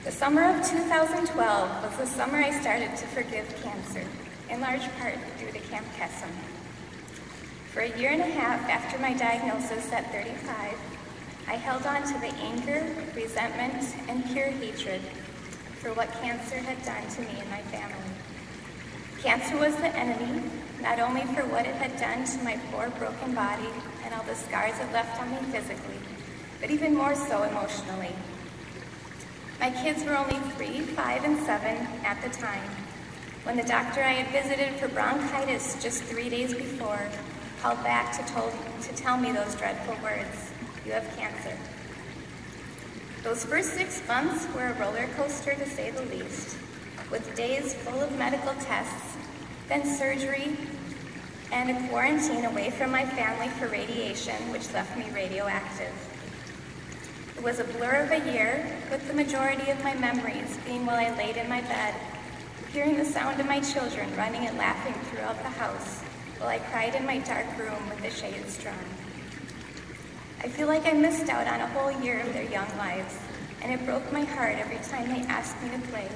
The summer of 2012 was the summer I started to forgive cancer, in large part due to Camp Kesem. For a year and a half after my diagnosis at 35, I held on to the anger, resentment, and pure hatred for what cancer had done to me and my family. Cancer was the enemy, not only for what it had done to my poor broken body and all the scars it left on me physically, but even more so emotionally. My kids were only 3, 5, and 7 at the time, when the doctor I had visited for bronchitis just 3 days before called back to tell me those dreadful words, "You have cancer." Those first 6 months were a roller coaster, to say the least, with days full of medical tests, then surgery, and a quarantine away from my family for radiation, which left me radioactive. It was a blur of a year, with the majority of my memories being while I laid in my bed, hearing the sound of my children running and laughing throughout the house, while I cried in my dark room with the shades drawn. I feel like I missed out on a whole year of their young lives, and it broke my heart every time they asked me to play,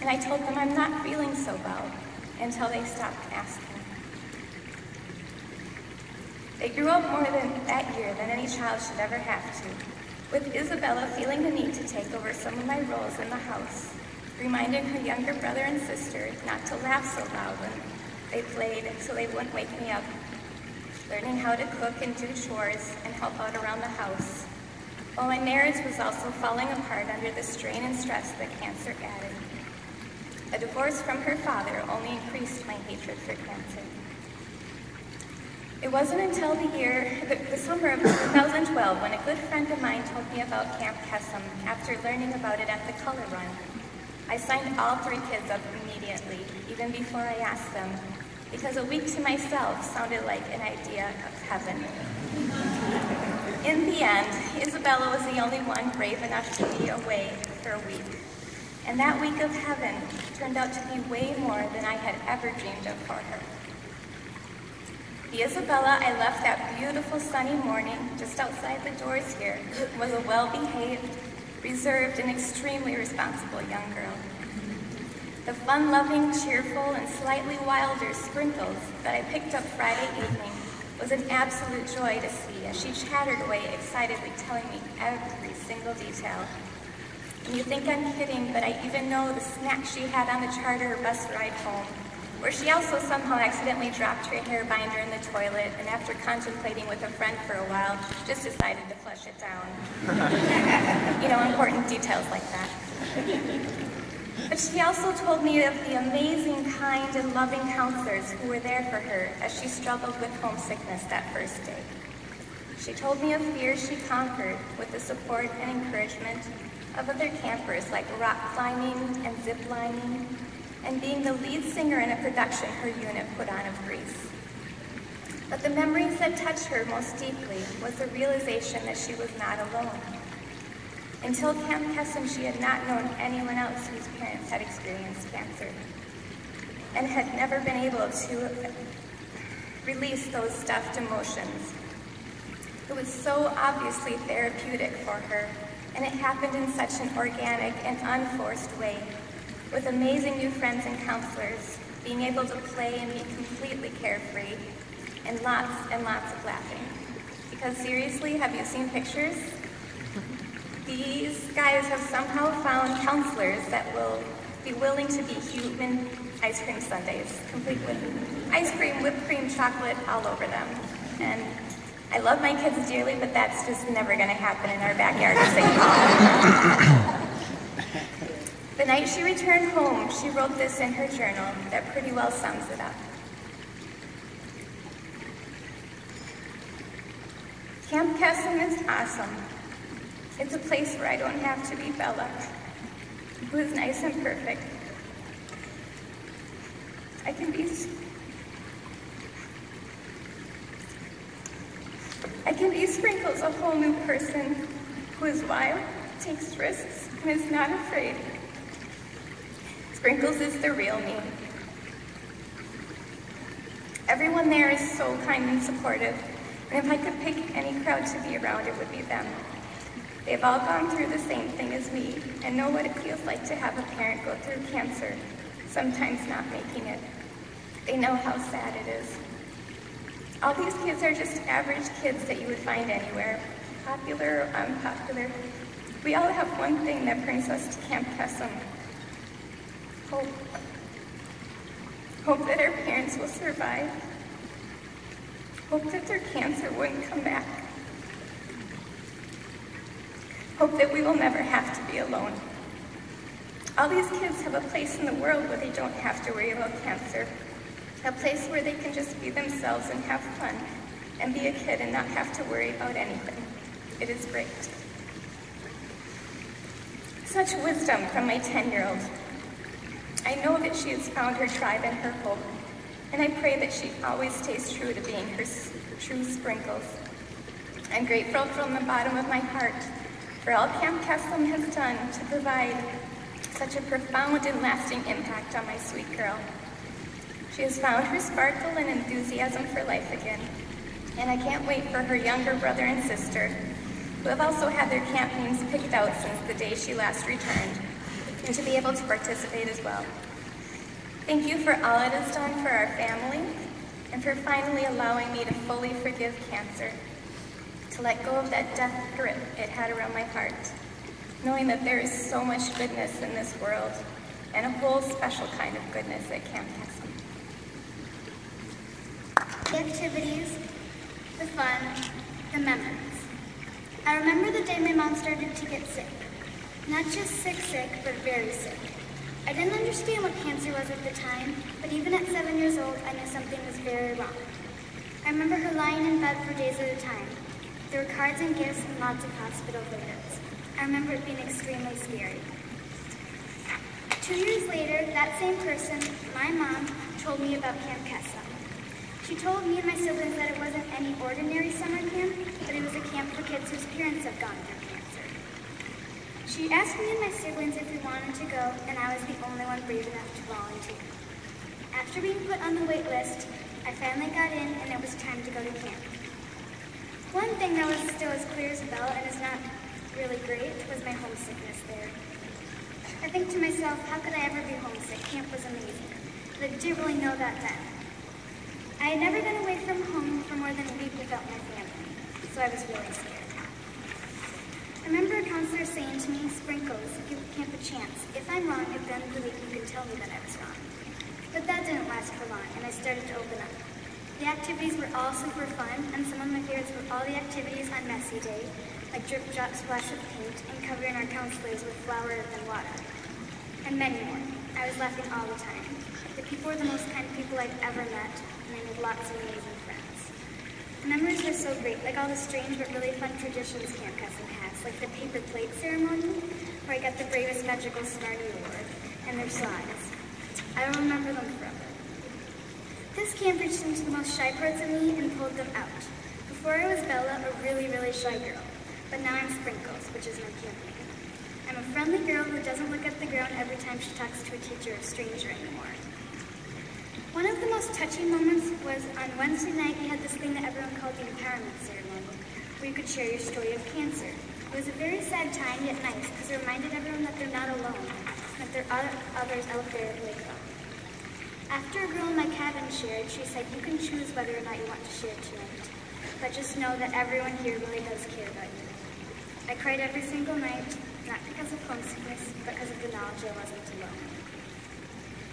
and I told them I'm not feeling so well, until they stopped asking. They grew up more that year than any child should ever have to, with Isabella feeling the need to take over some of my roles in the house, reminding her younger brother and sister not to laugh so loud when they played so they wouldn't wake me up, learning how to cook and do chores and help out around the house, while my marriage was also falling apart under the strain and stress that cancer added. A divorce from her father only increased my hatred for cancer. It wasn't until the summer of 2012 when a good friend of mine told me about Camp Kesem after learning about it at the Color Run. I signed all 3 kids up immediately, even before I asked them, because a week to myself sounded like an idea of heaven. In the end, Isabella was the only one brave enough to be away for a week. And that week of heaven turned out to be way more than I had ever dreamed of for her. The Isabella I left that beautiful sunny morning just outside the doors here was a well-behaved, reserved, and extremely responsible young girl. The fun-loving, cheerful, and slightly wilder Sprinkles that I picked up Friday evening was an absolute joy to see as she chattered away excitedly, telling me every single detail. And you think I'm kidding, but I even know the snack she had on the charter bus ride home, where she also somehow accidentally dropped her hair binder in the toilet, and after contemplating with a friend for a while, just decided to flush it down. You know, important details like that. But she also told me of the amazing, kind, and loving counselors who were there for her as she struggled with homesickness that first day. She told me of fears she conquered with the support and encouragement of other campers like rock climbing and zip lining, and being the lead singer in a production her unit put on of Grease. But the memories that touched her most deeply was the realization that she was not alone. Until Camp Kesem, she had not known anyone else whose parents had experienced cancer, and had never been able to release those stuffed emotions. It was so obviously therapeutic for her, and it happened in such an organic and unforced way, with amazing new friends and counselors, being able to play and be completely carefree, and lots of laughing. Because seriously, have you seen pictures? These guys have somehow found counselors that will be willing to be human ice cream sundaes, complete with ice cream, whipped cream, chocolate all over them. And I love my kids dearly, but that's just never going to happen in our backyard of St. Paul. The night she returned home, she wrote this in her journal that pretty well sums it up. Camp Kesem is awesome. It's a place where I don't have to be Bella, who is nice and perfect. I can be Sprinkles, a whole new person who is wild, takes risks, and is not afraid. Sprinkles is the real me. Everyone there is so kind and supportive, and if I could pick any crowd to be around, it would be them. They've all gone through the same thing as me and know what it feels like to have a parent go through cancer, sometimes not making it. They know how sad it is. All these kids are just average kids that you would find anywhere, popular or unpopular. We all have one thing that brings us to Camp Kesem: hope. Hope that our parents will survive. Hope that their cancer wouldn't come back. Hope that we will never have to be alone. All these kids have a place in the world where they don't have to worry about cancer. A place where they can just be themselves and have fun and be a kid and not have to worry about anything. It is great. Such wisdom from my 10-year-old. I know that she has found her tribe and her hope, and I pray that she always stays true to being her true Sprinkles. I'm grateful from the bottom of my heart for all Camp Kesem has done to provide such a profound and lasting impact on my sweet girl. She has found her sparkle and enthusiasm for life again, and I can't wait for her younger brother and sister, who have also had their camp names picked out since the day she last returned, and to be able to participate as well. Thank you for all it has done for our family, and for finally allowing me to fully forgive cancer, to let go of that death grip it had around my heart, knowing that there is so much goodness in this world, and a whole special kind of goodness at Camp Kesem. The activities, the fun, the memories. I remember the day my mom started to get sick. Not just sick, but very sick. I didn't understand what cancer was at the time, but even at 7 years old, I knew something was very wrong. I remember her lying in bed for days at a time. There were cards and gifts and lots of hospital visits. I remember it being extremely scary. 2 years later, that same person, my mom, told me about Camp Kesem. She told me and my siblings that it wasn't any ordinary summer camp, but it was a camp for kids whose parents have gone through cancer. She asked me and my siblings if we wanted to go, and I was the only one brave enough to volunteer. After being put on the wait list, I finally got in, and it was time to go to camp. One thing that was still as clear as a bell and is not really great was my homesickness there. I think to myself, how could I ever be homesick? Camp was amazing, but I didn't really know that then. I had never been away from home for more than a week without my family, so I was really scared. I remember a counselor saying to me, Sprinkles, give camp a chance. If I'm wrong, at the end of the week, you can tell me that I was wrong. But that didn't last for long, and I started to open up. The activities were all super fun, and some of my favorites were all the activities on Messy Day, like drip, drop, splash of paint, and covering our counselors with flour and water, and many more. I was laughing all the time. The people were the most kind people I'd ever met, and I made lots of amazing friends. The memories were so great, like all the strange but really fun traditions Camp Kesem has, like the paper plate ceremony, where I got the Bravest Magical Smarty Award, and their songs. I will remember them forever. This camp reached into the most shy parts of me and pulled them out. Before I was Bella, a really, really shy girl, but now I'm Sprinkles, which is my camp name. I'm a friendly girl who doesn't look at the ground every time she talks to a teacher or stranger anymore. One of the most touching moments was on Wednesday night, we had this thing that everyone called the empowerment ceremony, where you could share your story of cancer. It was a very sad time, yet nice, because it reminded everyone that they're not alone, and that there are others out there like them. After a girl in my cabin shared, she said, you can choose whether or not you want to share tonight, but just know that everyone here really does care about you. I cried every single night, not because of homesickness, but because of the knowledge I wasn't alone.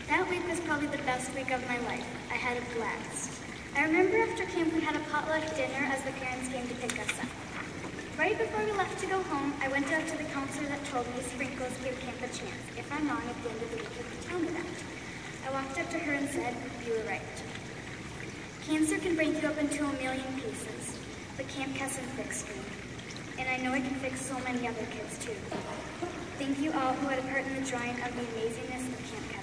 That week was probably the best week of my life. I had a blast. I remember after camp we had a potluck dinner as the parents came to pick us up. Right before we left to go home, I went out to the counselor that told me Sprinkles give camp a chance. If I'm wrong at the end of the week, you can tell me that. I walked up to her and said, you were right. Cancer can break you up into a million pieces, but Camp Kesem fixed me. And I know it can fix so many other kids too. Thank you all who had a part in the drawing of the amazingness of Camp Kesem.